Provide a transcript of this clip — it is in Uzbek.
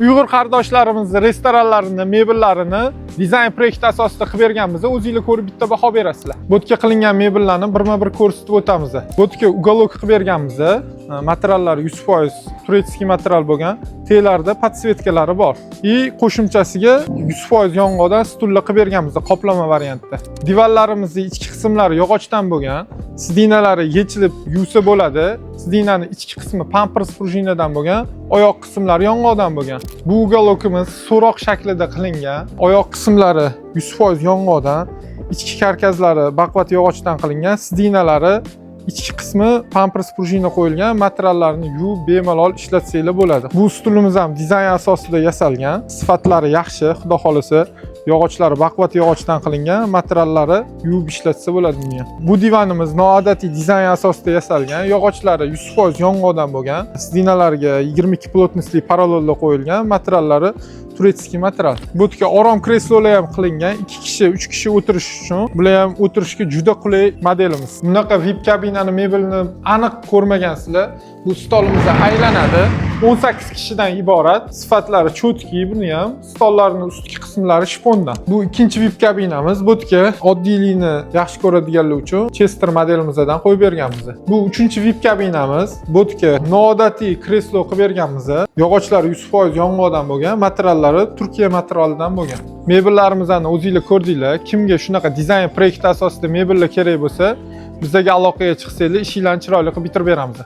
Uyg'ur qarindoshlarimizni restoranlarini, mebellarini dizayn proyekti asosida qilib berganmiz. O'zingizlar ko'rib bitta baho berasizlar. Bo'tga qilingan mebellarni birma-bir ko'rsatib o'tamiz. Bo'tga uголок qilib berganmiz. Materiallari 100% turetskiy material bo'lgan. Telarda podsvetkalari bor. Qo'shimchasiga 100% yong'oqdan stullar qilib berganmiz qoplama variantda. Divanlarimizning ichki qismlari yog'ochdan bo'lgan. Sidinalari yechilib yuvsa bo'ladi. Sidinaning ichki qismi pampers prujinadan bo'lgan, oyoq qismlari yong'oqdan bo'lgan. Bu uголокimiz so'roq shaklida qilingan. Oyoq qismlari 100% yong'oqdan, ichki karkazlari baqvat yog'ochdan qilingan, sidinalari ichki qismi pampers prujina qo'yilgan, materiallarni yuvib bemalol ishlatsanglar bo'ladi. Bu stulimiz ham dizayn asosida yasalgan. Sifatlari yaxshi, xudo xolisa. Yog'ochlari baqvat yog'ochdan qilingan, materiallari yuvib ishlatsa bo'ladi buni ham. Bu divanimiz noodatiy dizayn asosida yasalgan, yog'ochlari 100% yong'oqdan bo'lgan, sidinalarga 22 plotnostli parallelda qo'yilgan, materiallari turetskiy material. Bo'tga orom kreslolar ham qilingan, 2 kishi, 3 kishi o'tirish uchun. Bular ham o'tirishga juda qulay modelimiz. Bunaqa VIP kabinani mebelni aniq ko'rmagansizlar. Bu stolimiz aylanadi. 18 kishidan iborat. Sifatlari cho'tki, buni ham stollarning ustki qismlari shifondan. Bu ikkinchi VIP kabinamiz. Bo'tga oddiylikni yaxshi ko'radiganlar uchun Chester modelimizdan qo'yib berganmiz. Bu uchinchi VIP kabinamiz. Bo'tga noodatiy kreslo qilib berganmiz. Yog'ochlari 100% yong'oqdan bo'lgan, materiallari Turkiya materialidan bo'lgan. Mebellarimizni o'zingizlar ko'rdinglar. Kimga shunaqa dizayn proyekti asosida mebellar kerak bo'lsa, bizga aloqaga chiqsanglar, ishinglarni chiroyli qilib bitirib beramiz.